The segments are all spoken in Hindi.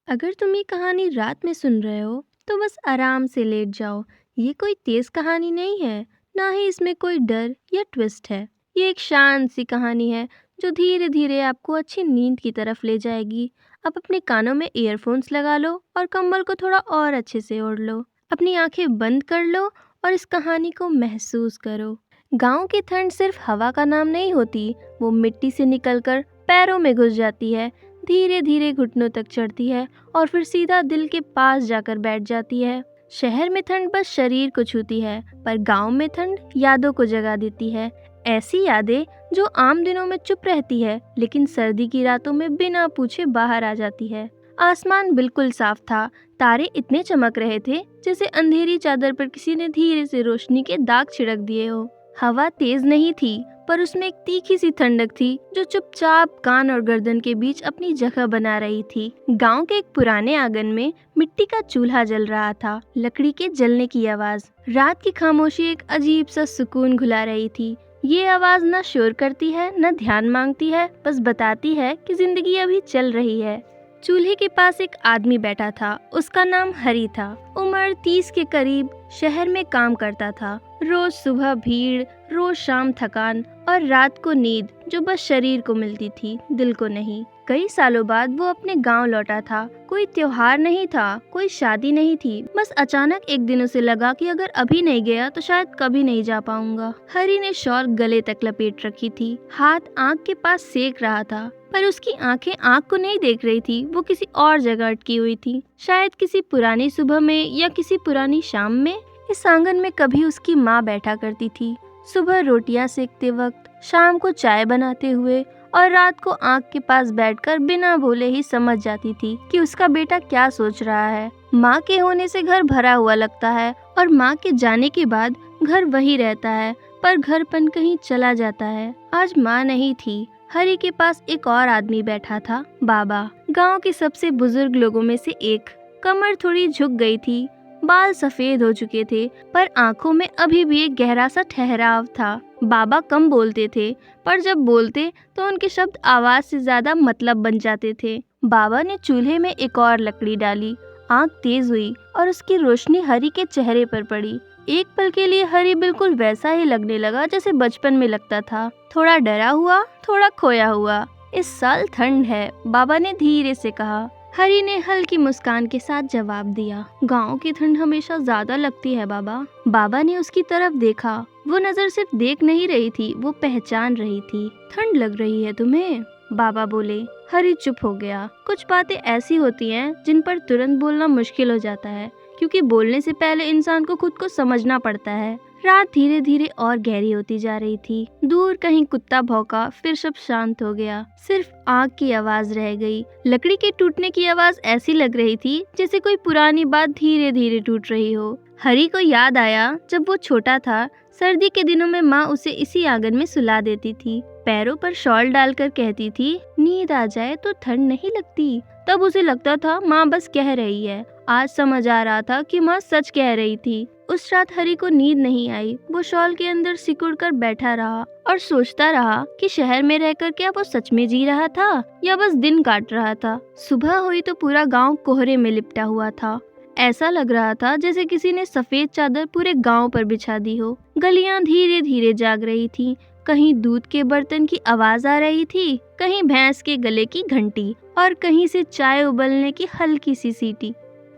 अगर तुम ये कहानी रात में सुन रहे हो तो बस आराम से लेट जाओ। ये कोई तेज कहानी नहीं है, ना ही इसमें कोई डर या ट्विस्ट है। ये एक शांत सी कहानी है जो धीरे धीरे आपको अच्छी नींद की तरफ ले जाएगी। अब अपने कानों में ईयरफोन्स लगा लो और कंबल को थोड़ा और अच्छे से ओढ़ लो। अपनी आंखें बंद कर लो और इस कहानी को महसूस करो। गांव की ठंड सिर्फ हवा का नाम नहीं होती, वो मिट्टी से निकलकर पैरों में घुस जाती है, धीरे धीरे घुटनों तक चढ़ती है और फिर सीधा दिल के पास जाकर बैठ जाती है। शहर में ठंड बस शरीर को छूती है, पर गांव में ठंड यादों को जगा देती है। ऐसी यादें जो आम दिनों में चुप रहती है लेकिन सर्दी की रातों में बिना पूछे बाहर आ जाती है। आसमान बिल्कुल साफ था, तारे इतने चमक रहे थे जैसे अंधेरी चादर पर किसी ने धीरे से रोशनी के दाग छिड़क दिए हो। हवा तेज नहीं थी, पर उसमें एक तीखी सी ठंडक थी जो चुपचाप कान और गर्दन के बीच अपनी जगह बना रही थी। गांव के एक पुराने आंगन में मिट्टी का चूल्हा जल रहा था, लकड़ी के जलने की आवाज, रात की खामोशी एक अजीब सा सुकून घुला रही थी। ये आवाज न शोर करती है न ध्यान मांगती है, बस बताती है कि जिंदगी अभी चल रही है। चूल्हे के पास एक आदमी बैठा था, उसका नाम हरी था। उम्र 30 के करीब, शहर में काम करता था। रोज सुबह भीड़, रोज शाम थकान और रात को नींद जो बस शरीर को मिलती थी, दिल को नहीं। कई सालों बाद वो अपने गांव लौटा था। कोई त्योहार नहीं था, कोई शादी नहीं थी, बस अचानक एक दिन उसे लगा कि अगर अभी नहीं गया तो शायद कभी नहीं जा पाऊंगा। हरी ने शॉल गले तक लपेट रखी थी, हाथ आंख के पास सेक रहा था, पर उसकी आंखें आंख को नहीं देख रही थी, वो किसी और जगह अटकी हुई थी। शायद किसी पुरानी सुबह में या किसी पुरानी शाम में। इस आंगन में कभी उसकी माँ बैठा करती थी, सुबह रोटियां सेकते वक्त, शाम को चाय बनाते हुए और रात को आंख के पास बैठकर बिना बोले ही समझ जाती थी कि उसका बेटा क्या सोच रहा है। माँ के होने से घर भरा हुआ लगता है और माँ के जाने के बाद घर वही रहता है, पर घरपन कहीं चला जाता है। आज माँ नहीं थी, हरी के पास एक और आदमी बैठा था, बाबा। गांव के सबसे बुजुर्ग लोगों में से एक। कमर थोड़ी झुक गई थी, बाल सफेद हो चुके थे, पर आंखों में अभी भी एक गहरा सा ठहराव था। बाबा कम बोलते थे, पर जब बोलते तो उनके शब्द आवाज से ज्यादा मतलब बन जाते थे। बाबा ने चूल्हे में एक और लकड़ी डाली, आंख तेज हुई और उसकी रोशनी हरी के चेहरे पर पड़ी। एक पल के लिए हरी बिल्कुल वैसा ही लगने लगा जैसे बचपन में लगता था, थोड़ा डरा हुआ, थोड़ा खोया हुआ। इस साल ठंड है, बाबा ने धीरे से कहा। हरी ने हल्की मुस्कान के साथ जवाब दिया, गांव की ठंड हमेशा ज्यादा लगती है बाबा। बाबा ने उसकी तरफ देखा, वो नजर सिर्फ देख नहीं रही थी, वो पहचान रही थी। ठंड लग रही है तुम्हें, बाबा बोले। हरी चुप हो गया। कुछ बातें ऐसी होती हैं जिन पर तुरंत बोलना मुश्किल हो जाता है, क्योंकि बोलने से पहले इंसान को खुद को समझना पड़ता है। रात धीरे धीरे और गहरी होती जा रही थी। दूर कहीं कुत्ता भौंका, फिर सब शांत हो गया, सिर्फ आग की आवाज रह गई। लकड़ी के टूटने की आवाज ऐसी लग रही थी जैसे कोई पुरानी बात धीरे धीरे टूट रही हो। हरी को याद आया जब वो छोटा था, सर्दी के दिनों में माँ उसे इसी आंगन में सुला देती थी, पैरों पर शॉल डालकर कहती थी, नींद आ जाए तो ठंड नहीं लगती। तब उसे लगता था माँ बस कह रही है। आज समझ आ रहा था कि माँ सच कह रही थी। उस रात हरी को नींद नहीं आई। वो शॉल के अंदर सिकुड़कर बैठा रहा और सोचता रहा कि शहर में रहकर क्या वो सच में जी रहा था या बस दिन काट रहा था। सुबह हुई तो पूरा गांव कोहरे में लिपटा हुआ था। ऐसा लग रहा था जैसे किसी ने सफेद चादर पूरे गांव पर बिछा दी हो। गलियां धीरे धीरे जाग रही थीं। कहीं दूध के बर्तन की आवाज आ रही थी, कहीं भैंस के गले की घंटी और कहीं से चाय उबलने की हल्की सी सीटी।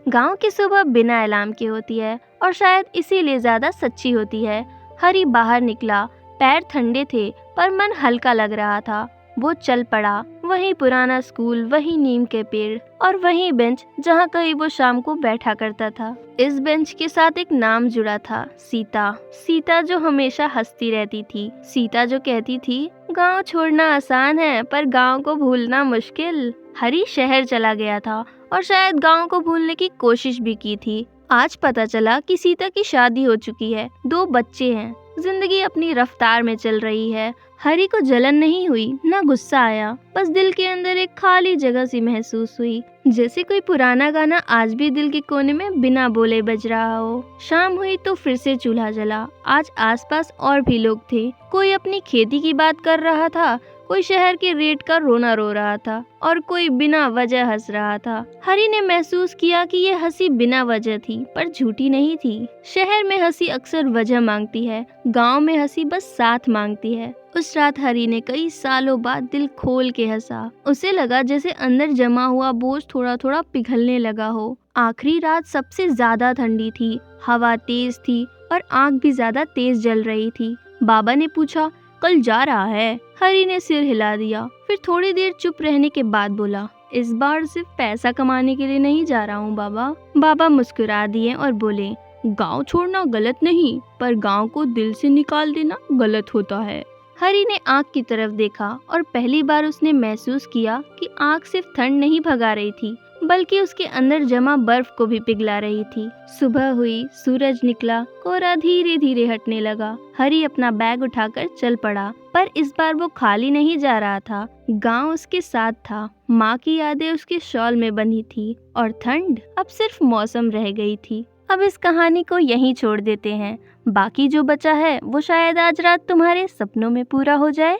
गांव की सुबह बिना अलार्म के होती है और शायद इसीलिए ज्यादा सच्ची होती है। हरी बाहर निकला, पैर ठंडे थे पर मन हल्का लग रहा था। वो चल पड़ा, वही पुराना स्कूल, वही नीम के पेड़ और वही बेंच जहाँ कहीं वो शाम को बैठा करता था। इस बेंच के साथ एक नाम जुड़ा था, सीता। सीता जो हमेशा हंसती रहती थी, सीता जो कहती थी, गांव छोड़ना आसान है पर गांव को भूलना मुश्किल। हरी शहर चला गया था और शायद गांव को भूलने की कोशिश भी की थी। आज पता चला कि सीता की शादी हो चुकी है, 2 बच्चे हैं, जिंदगी अपनी रफ्तार में चल रही है। हरी को जलन नहीं हुई, ना गुस्सा आया, बस दिल के अंदर एक खाली जगह सी महसूस हुई, जैसे कोई पुराना गाना आज भी दिल के कोने में बिना बोले बज रहा हो। शाम हुई तो फिर से चूल्हा जला। आज आसपास और भी लोग थे। कोई अपनी खेती की बात कर रहा था, कोई शहर के रेट का रोना रो रहा था और कोई बिना वजह हंस रहा था। हरी ने महसूस किया कि ये हंसी बिना वजह थी, पर झूठी नहीं थी। शहर में हंसी अक्सर वजह मांगती है, गांव में हंसी बस साथ मांगती है। उस रात हरी ने कई सालों बाद दिल खोल के हंसा। उसे लगा जैसे अंदर जमा हुआ बोझ थोड़ा थोड़ा पिघलने लगा हो। आखिरी रात सबसे ज्यादा ठंडी थी, हवा तेज थी और आग भी ज्यादा तेज जल रही थी। बाबा ने पूछा, कल जा रहा है? हरी ने सिर हिला दिया, फिर थोड़ी देर चुप रहने के बाद बोला, इस बार सिर्फ पैसा कमाने के लिए नहीं जा रहा हूँ बाबा। बाबा मुस्कुरा दिए और बोले, गांव छोड़ना गलत नहीं, पर गांव को दिल से निकाल देना गलत होता है। हरी ने आग की तरफ देखा और पहली बार उसने महसूस किया कि आग सिर्फ ठंड नहीं भगा रही थी, बल्कि उसके अंदर जमा बर्फ को भी पिघला रही थी। सुबह हुई, सूरज निकला, कोहरा धीरे धीरे हटने लगा। हरी अपना बैग उठाकर चल पड़ा, पर इस बार वो खाली नहीं जा रहा था। गांव उसके साथ था, माँ की यादें उसके शॉल में बंधी थी और ठंड अब सिर्फ मौसम रह गई थी। अब इस कहानी को यहीं छोड़ देते हैं। बाकी जो बचा है वो शायद आज रात तुम्हारे सपनों में पूरा हो जाए।